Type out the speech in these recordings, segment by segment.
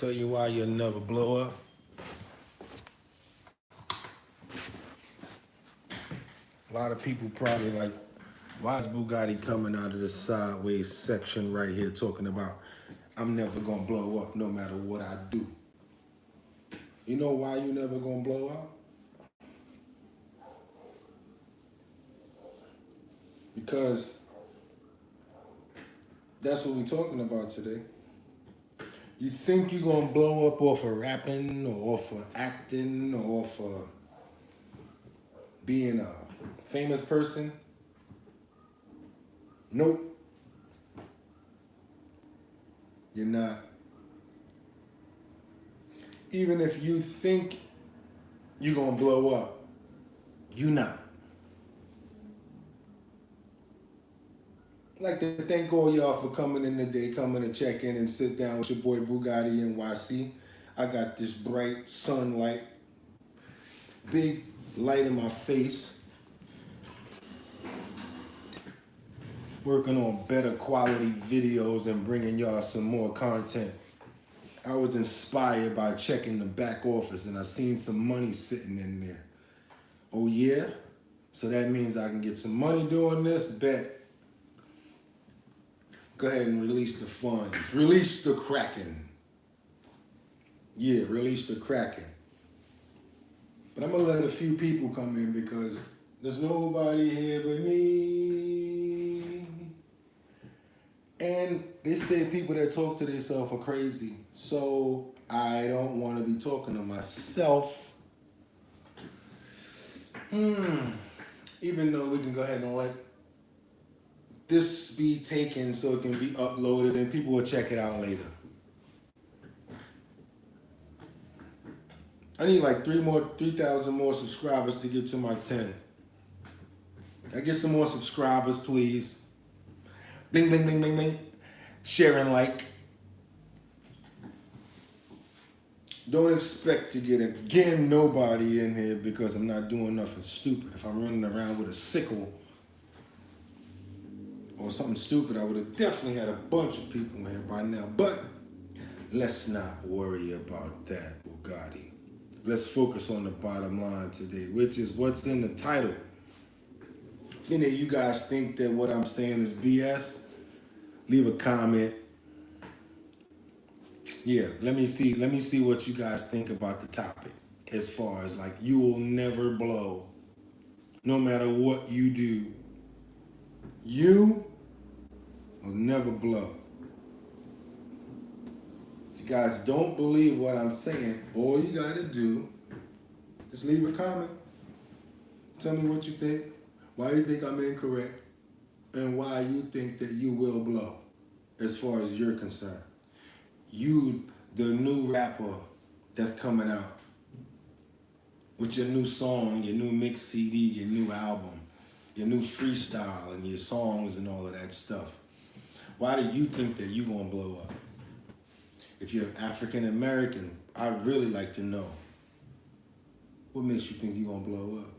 Tell you why you'll never blow up. A lot of people probably like, why is Bugatti coming out of this sideways section right here talking about I'm never gonna blow up no matter what I do? You know why you never gonna blow up? Because that's what we're talking about today. You think you're gonna blow up off of rapping or off of acting or off of being a famous person? Nope. You're not. Even if you think you're gonna blow up, you're not. I'd like to thank all y'all for coming in today, coming to check in and sit down with your boy BOOGOTTINYC. I got this bright sunlight, big light in my face, working on better quality videos and bringing y'all some more content. I was inspired by checking the back office and I seen some money sitting in there. Oh yeah? So that means I can get some money doing this? Bet. Go ahead and release the funds. Release the Kraken. Yeah, release the Kraken. But I'm gonna let a few people come in because there's nobody here but me. And they say people that talk to themselves are crazy. So I don't want to be talking to myself. Even though we can go ahead and let this be taken so it can be uploaded and people will check it out later. I need like 3,000 more subscribers to get to my 10. Can I get some more subscribers, please? Bing, bing, bing, bing, bing. Share and like. Don't expect to get again nobody in here because I'm not doing nothing stupid. If I'm running around with a sickle or something stupid, I would have definitely had a bunch of people in here by now. But let's not worry about that, Bugatti. Let's focus on the bottom line today, which is what's in the title. If any of you guys think that what I'm saying is BS, leave a comment. Yeah, let me see what you guys think about the topic as far as like you will never blow no matter what you do. You will never blow. If you guys don't believe what I'm saying, all you gotta do is leave a comment. Tell me what you think, why you think I'm incorrect, and why you think that you will blow as far as you're concerned. You, the new rapper that's coming out with your new song, your new mix CD, your new album, your new freestyle and your songs and all of that stuff. Why do you think that you're gonna blow up? If you're African American, I'd really like to know what makes you think you're gonna blow up.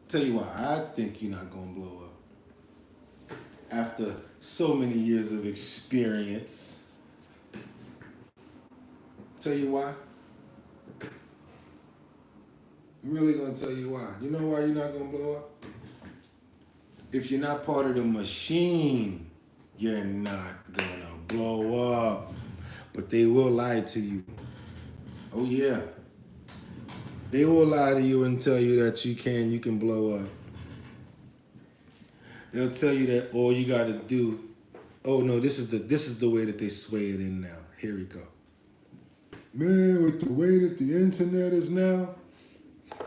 Tell you why I think you're not gonna blow up. After so many years of experience. Tell you why? I'm really gonna tell you why. You know why you're not gonna blow up? If you're not part of the machine, you're not gonna blow up. But they will lie to you. Oh yeah. They will lie to you and tell you that you can blow up. They'll tell you that all you gotta do, oh no, this is the way that they sway it in now. Here we go. Man, with the way that the internet is now,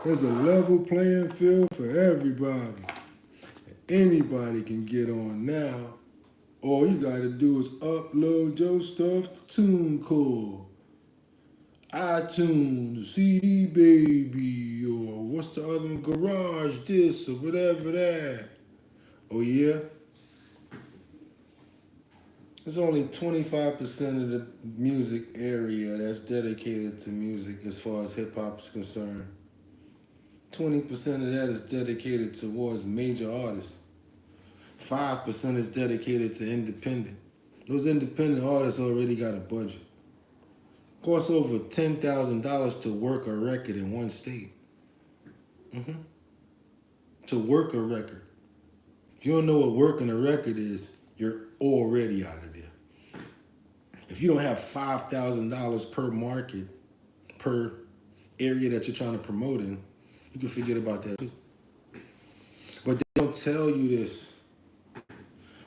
there's a level playing field for everybody. Anybody can get on now. All you gotta do is upload your stuff to TuneCore, iTunes, CD Baby, or what's the other one, Garage this or whatever that. Oh yeah? There's only 25% of the music area that's dedicated to music as far as hip hop is concerned. 20% of that is dedicated towards major artists. 5% is dedicated to independent. Those independent artists already got a budget. Costs over $10,000 to work a record in one state. To work a record. If you don't know what working a record is, you're already out of there. If you don't have $5,000 per market, per area that you're trying to promote in, you can forget about that too. But they don't tell you this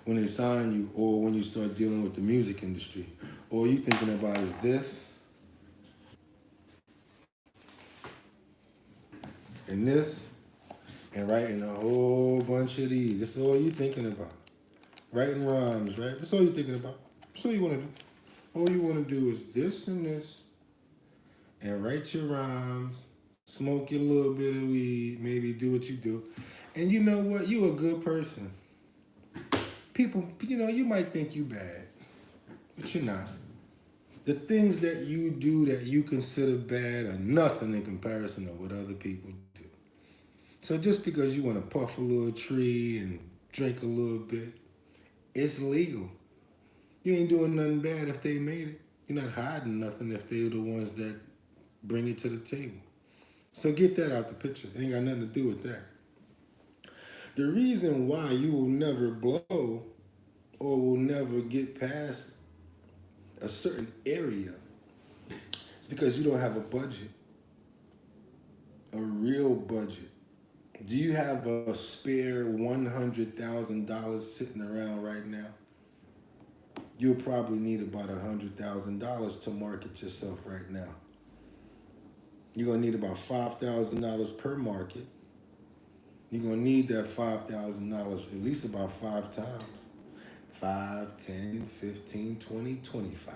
when they sign you or when you start dealing with the music industry. All you thinking about is this and this and writing a whole bunch of these. That's all you thinking about. Writing rhymes, right? That's all you thinking about. That's all you want to do. All you want to do is this and this and write your rhymes, smoke your little bit of weed, maybe do what you do. And you know what? You a good person. People, you might think you bad, but you're not. The things that you do that you consider bad are nothing in comparison to what other people do. So just because you want to puff a little tree and drink a little bit, it's legal. You ain't doing nothing bad if they made it. You're not hiding nothing if they're the ones that bring it to the table. So get that out the picture. It ain't got nothing to do with that. The reason why you will never blow or will never get past a certain area is because you don't have a budget, a real budget. Do you have a spare $100,000 sitting around right now? You'll probably need about $100,000 to market yourself right now. You're gonna need about $5,000 per market. You're gonna need that $5,000 at least about 5 times. 5, 10, 15, 20, 25.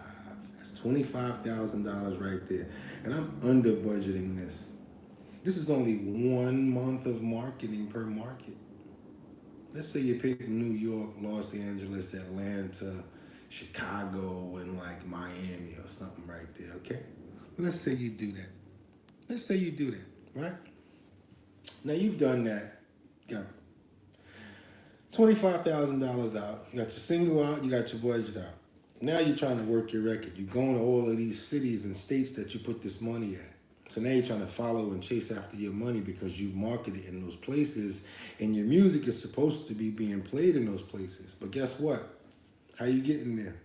That's $25,000 right there. And I'm under budgeting this. This is only 1 month of marketing per market. Let's say you pick New York, Los Angeles, Atlanta, Chicago, and like Miami or something right there, okay? Let's say you do that. Let's say you do that, right? Now you've done that. You got $25,000 out. You got your single out, you got your budget out. Now you're trying to work your record. You're going to all of these cities and states that you put this money at. So now you're trying to follow and chase after your money because you market it in those places and your music is supposed to be being played in those places. But guess what? How you getting there?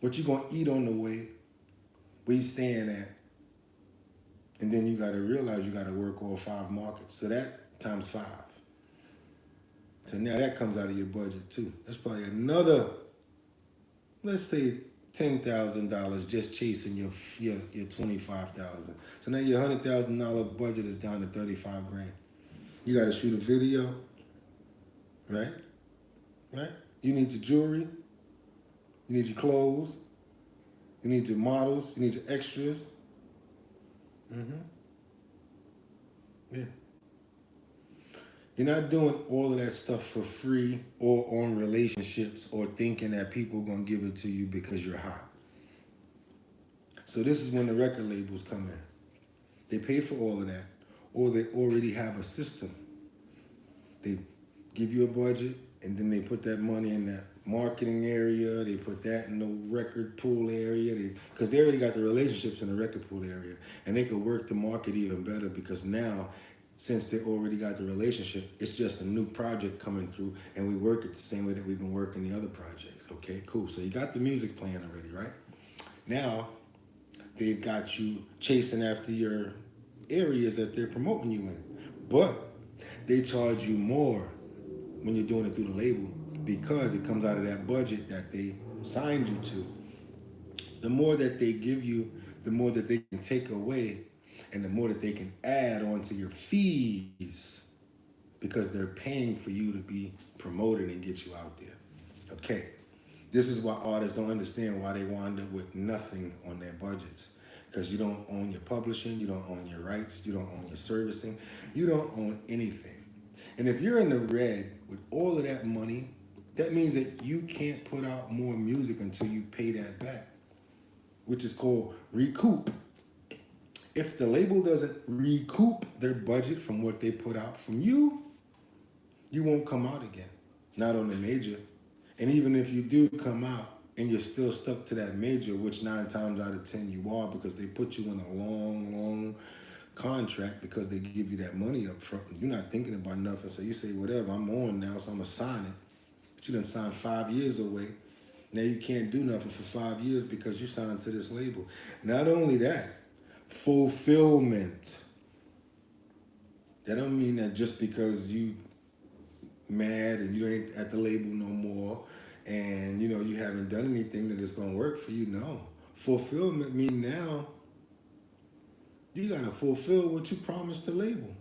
What you gonna eat on the way? Where you staying at? And then you gotta realize you gotta work all 5 markets. So that times 5. So now that comes out of your budget too. That's probably another, let's say $10,000 just chasing your $25,000. So now your $100,000 budget is down to 35 grand. You got to shoot a video, right? Right? You need your jewelry. You need your clothes. You need your models. You need your extras. Yeah. You're not doing all of that stuff for free or on relationships or thinking that people are going to give it to you because you're hot. So this is when the record labels come in. They pay for all of that, or they already have a system. They give you a budget, and then they put that money in that marketing area. They put that in the record pool area. Because they already got the relationships in the record pool area, and they could work the market even better because now, since they already got the relationship, it's just a new project coming through, and we work it the same way that we've been working the other projects. Okay, cool. So you got the music playing already, right? Now, they've got you chasing after your areas that they're promoting you in. But they charge you more when you're doing it through the label because it comes out of that budget that they signed you to. The more that they give you, the more that they can take away, and the more that they can add onto your fees because they're paying for you to be promoted and get you out there. Okay, this is why artists don't understand why they wind up with nothing on their budgets. Because you don't own your publishing, you don't own your rights, you don't own your servicing, you don't own anything. And if you're in the red with all of that money, that means that you can't put out more music until you pay that back, which is called recoup. If the label doesn't recoup their budget from what they put out from you, you won't come out again, not on the major. And even if you do come out and you're still stuck to that major, which 9 times out of 10 you are, because they put you in a long, long contract because they give you that money up front. You're not thinking about nothing. So you say, whatever, I'm on now, so I'm going to sign it. But you done signed 5 years away. Now you can't do nothing for 5 years because you signed to this label. Not only that, fulfillment. That don't mean that just because you mad and you ain't at the label no more and you haven't done anything that it's gonna work for you. No. Fulfillment mean now you gotta fulfill what you promised the label.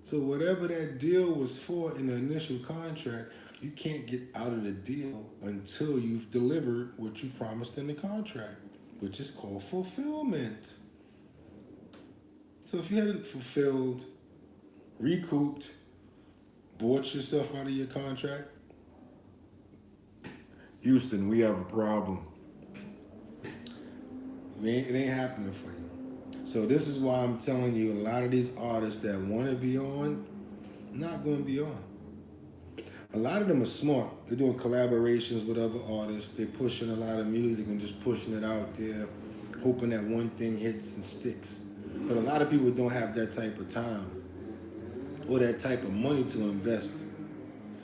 So whatever that deal was for in the initial contract, you can't get out of the deal until you've delivered what you promised in the contract, which is called fulfillment. So if you haven't fulfilled, recouped, bought yourself out of your contract, Houston, we have a problem. It ain't happening for you. So this is why I'm telling you, a lot of these artists that want to be on, not going to be on. A lot of them are smart. They're doing collaborations with other artists. They're pushing a lot of music and just pushing it out there, hoping that one thing hits and sticks. But a lot of people don't have that type of time or that type of money to invest.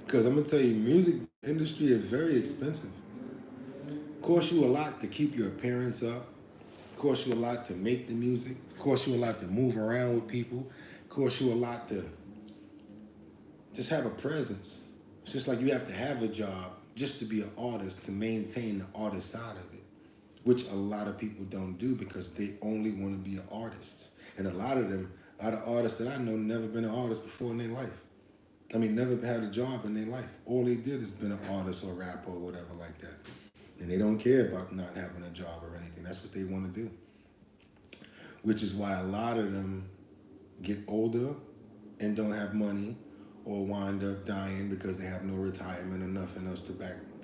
Because I'm going to tell you, music industry is very expensive. Costs you a lot to keep your appearance up. Costs you a lot to make the music. Costs you a lot to move around with people. Costs you a lot to just have a presence. It's just like you have to have a job just to be an artist, to maintain the artist side of it, which a lot of people don't do because they only want to be an artist. And a lot of artists that I know never been an artist before in their life. I mean, never had a job in their life. All they did is been an artist or rapper or whatever like that. And they don't care about not having a job or anything. That's what they want to do. Which is why a lot of them get older and don't have money or wind up dying because they have no retirement or nothing else to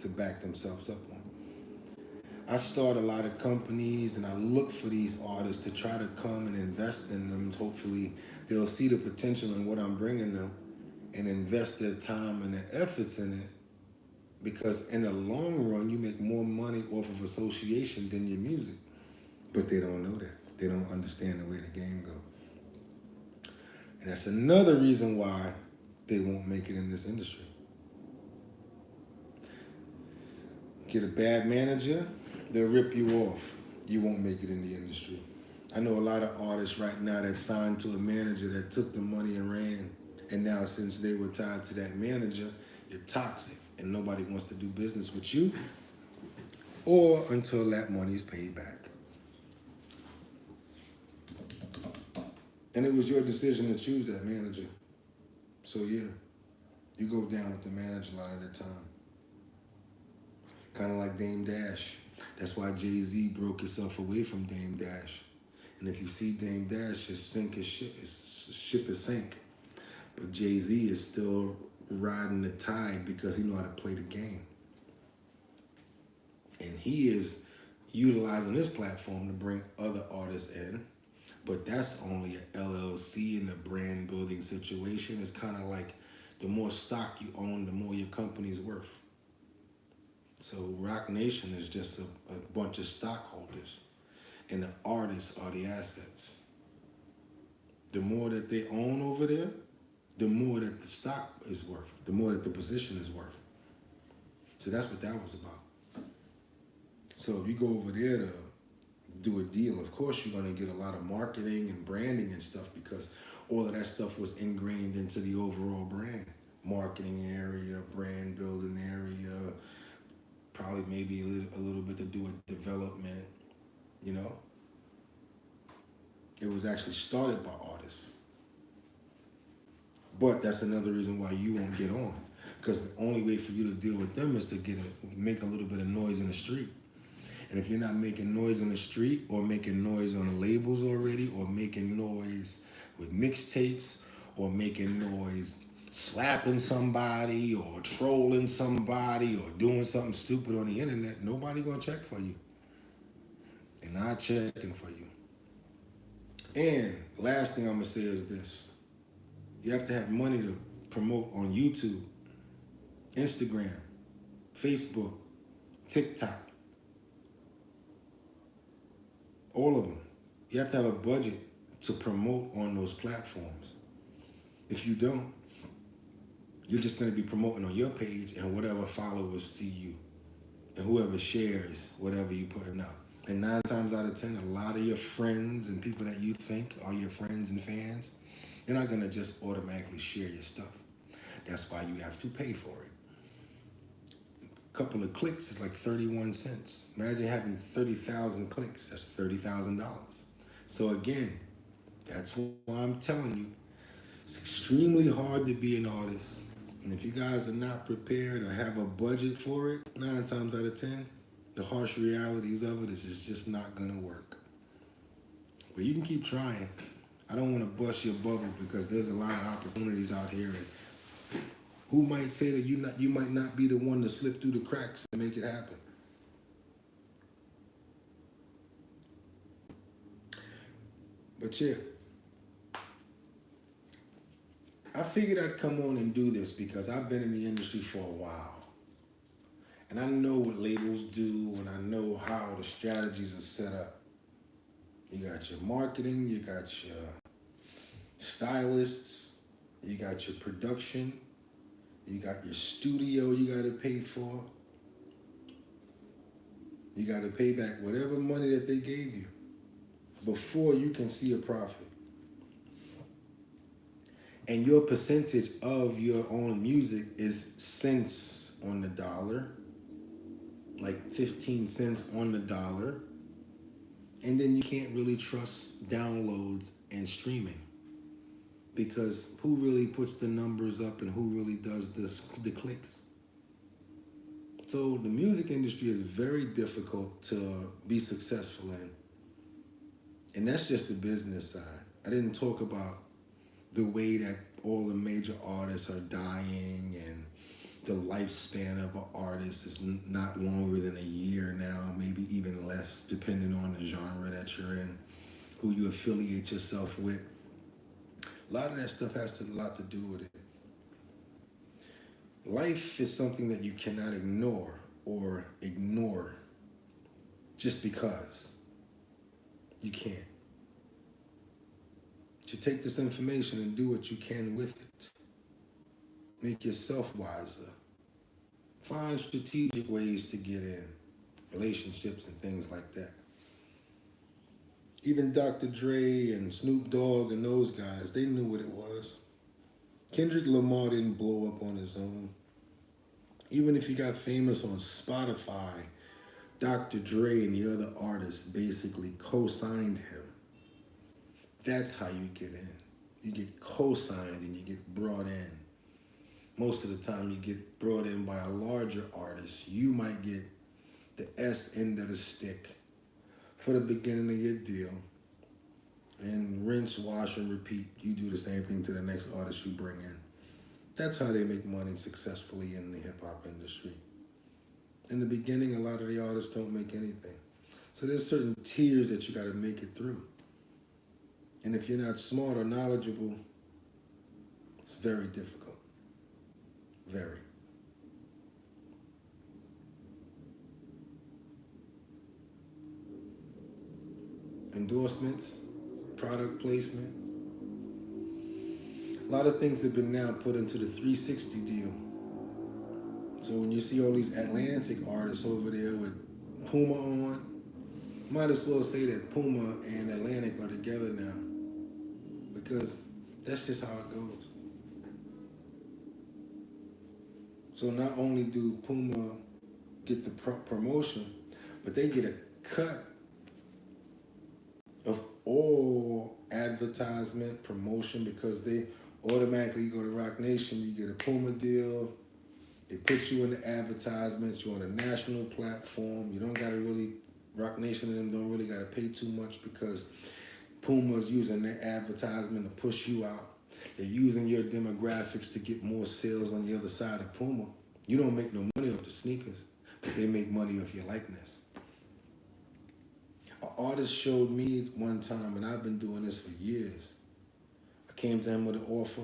back themselves up on. I start a lot of companies and I look for these artists to try to come and invest in them. Hopefully they'll see the potential in what I'm bringing them and invest their time and their efforts in it, because in the long run you make more money off of association than your music. But they don't know that. They don't understand the way the game goes. And that's another reason why they won't make it in this industry. Get a bad manager, they'll rip you off. You won't make it in the industry. I know a lot of artists right now that signed to a manager that took the money and ran. And now since they were tied to that manager, you're toxic and nobody wants to do business with you or until that money's paid back. And it was your decision to choose that manager. So yeah, you go down with the manager a lot of the time. Kind of like Dame Dash. That's why Jay-Z broke himself away from Dame Dash. And if you see Dame Dash, his ship is sank. But Jay-Z is still riding the tide because he know how to play the game. And he is utilizing this platform to bring other artists in. But that's only an LLC in a brand building situation. It's kind of like the more stock you own, the more your company's worth. So Roc Nation is just a bunch of stockholders. And the artists are the assets. The more that they own over there, the more that the stock is worth, the more that the position is worth. So that's what that was about. So if you go over there to do a deal, of course you're going to get a lot of marketing and branding and stuff because all of that stuff was ingrained into the overall brand. Marketing area, brand building area, probably maybe a little bit to do with development, you know? It was actually started by artists. But that's another reason why you won't get on. Because the only way for you to deal with them is to make a little bit of noise in the street. And if you're not making noise in the street or making noise on the labels already or making noise with mixtapes or making noise slapping somebody or trolling somebody or doing something stupid on the internet, nobody gonna check for you. They're not checking for you. And last thing I'm gonna say is this. You have to have money to promote on YouTube, Instagram, Facebook, TikTok, all of them. You have to have a budget to promote on those platforms. If you don't, you're just going to be promoting on your page and whatever followers see you and whoever shares whatever you putting out. And 9 times out of 10, a lot of your friends and people that you think are your friends and fans, they're not going to just automatically share your stuff. That's why you have to pay for it. A couple of clicks is like 31 cents. Imagine having 30,000 clicks. That's $30,000. So again, that's why I'm telling you, it's extremely hard to be an artist. And if you guys are not prepared or have a budget for it, 9 times out of 10, the harsh realities of it is it's just not gonna work. But you can keep trying. I don't want to bust your bubble because there's a lot of opportunities out here, and who might say that you might not be the one to slip through the cracks and make it happen. But yeah, I figured I'd come on and do this because I've been in the industry for a while. And I know what labels do, and I know how the strategies are set up. You got your marketing, you got your stylists, you got your production, you got your studio you got to pay for. You got to pay back whatever money that they gave you before you can see a profit. And your percentage of your own music is cents on the dollar, like 15 cents on the dollar. And then you can't really trust downloads and streaming because who really puts the numbers up and who really does the clicks? So the music industry is very difficult to be successful in. And that's just the business side. I didn't talk about the way that all the major artists are dying and the lifespan of an artist is not longer than a year now, maybe even less, depending on the genre that you're in, who you affiliate yourself with. A lot of that stuff has a lot to do with it. Life is something that you cannot ignore just because. You can't. You take this information and do what you can with it. Make yourself wiser. Find strategic ways to get in, relationships and things like that. Even Dr. Dre and Snoop Dogg and those guys, they knew what it was. Kendrick Lamar didn't blow up on his own. Even if he got famous on Spotify, Dr. Dre and the other artists basically co-signed him. That's how you get in. You get co-signed and you get brought in. Most of the time you get brought in by a larger artist. You might get the S end of the stick for the beginning of your deal. And rinse, wash, and repeat. You do the same thing to the next artist you bring in. That's how they make money successfully in the hip-hop industry. In the beginning, a lot of the artists don't make anything. So there's certain tiers that you got to make it through. And if you're not smart or knowledgeable, it's very difficult. Very. Endorsements, product placement. A lot of things have been now put into the 360 deal. So when you see all these Atlantic artists over there with Puma on, might as well say that Puma and Atlantic are together now, because that's just how it goes. So not only do Puma get the promotion, but they get a cut of all advertisement promotion because they automatically go to Rock Nation. You get a Puma deal. They put you in the advertisements. You're on a national platform. You don't got to really, Rock Nation and them don't really got to pay too much because Puma's using their advertisement to push you out. They're using your demographics to get more sales on the other side of Puma. You don't make no money off the sneakers, but they make money off your likeness. An artist showed me one time, and I've been doing this for years. I came to him with an offer.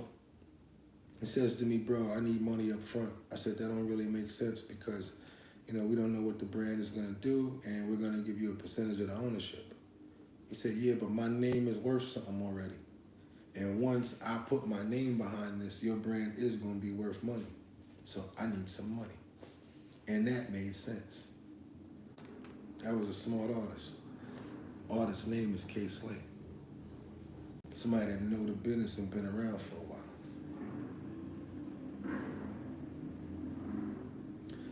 He says to me, bro, I need money up front. I said, that don't really make sense because we don't know what the brand is going to do, and we're going to give you a percentage of the ownership. He said, yeah, but my name is worth something already. And once I put my name behind this, your brand is going to be worth money. So I need some money. And that made sense. That was a smart artist. Artist's name is K. Slay. Somebody that know the business and been around for a while.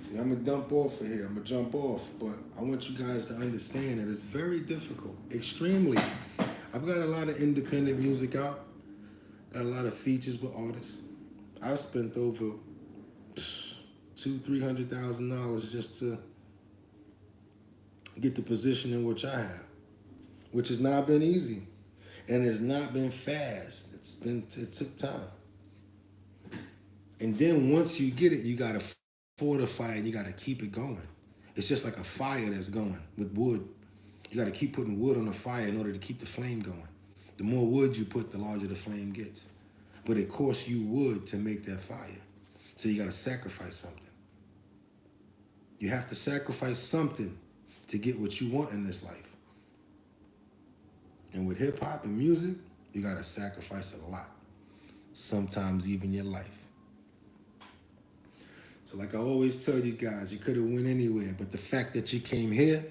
See, I'm going to dump off of here. I'm going to jump off. But I want you guys to understand that it's very difficult. Extremely. I've got a lot of independent music out. Got a lot of features with artists. I've spent over $200,000-$300,000 just to get the position in which I have, which has not been easy, and it's not been fast. It took time. And then once you get it, you gotta fortify it. You gotta keep it going. It's just like a fire that's going with wood. You gotta keep putting wood on the fire in order to keep the flame going. The more wood you put, the larger the flame gets. But it costs you wood to make that fire. So you gotta sacrifice something. You have to sacrifice something to get what you want in this life. And with hip hop and music, you gotta sacrifice a lot. Sometimes even your life. So like I always tell you guys, you could have went anywhere, but the fact that you came here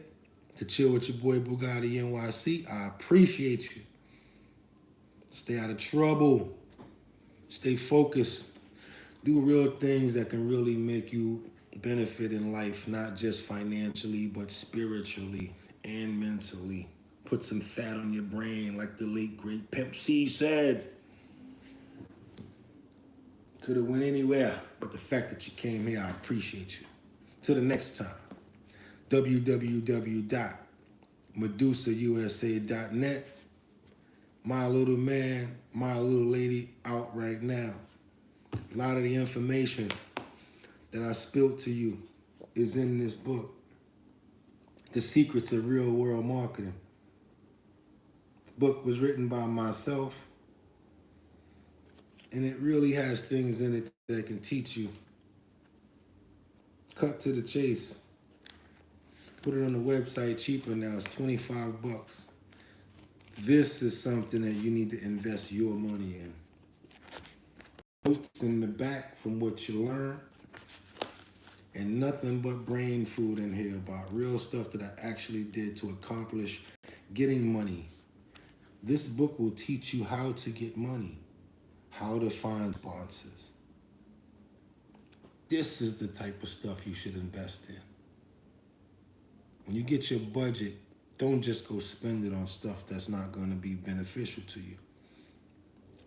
to chill with your boy Bugatti NYC, I appreciate you. Stay out of trouble. Stay focused. Do real things that can really make you benefit in life, not just financially, but spiritually and mentally. Put some fat on your brain, like the late great Pimp C said. Could have went anywhere, but the fact that you came here, I appreciate you. Till the next time, www.medusausa.net. My little man, my little lady out right now. A lot of the information that I spilled to you is in this book, The Secrets of Real World Marketing. The book was written by myself, and it really has things in it that can teach you. Cut to the chase. Put it on the website cheaper now. It's $25. This is something that you need to invest your money in. Notes in the back from what you learned. And nothing but brain food in here about real stuff that I actually did to accomplish getting money. This book will teach you how to get money, how to find sponsors. This is the type of stuff you should invest in. When you get your budget, don't just go spend it on stuff that's not going to be beneficial to you.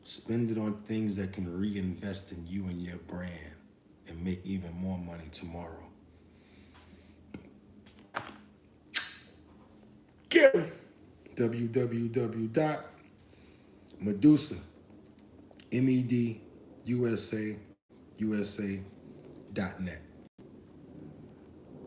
Spend it on things that can reinvest in you and your brand and make even more money tomorrow. Get him! www.medusa, MEDUSA, USA.net.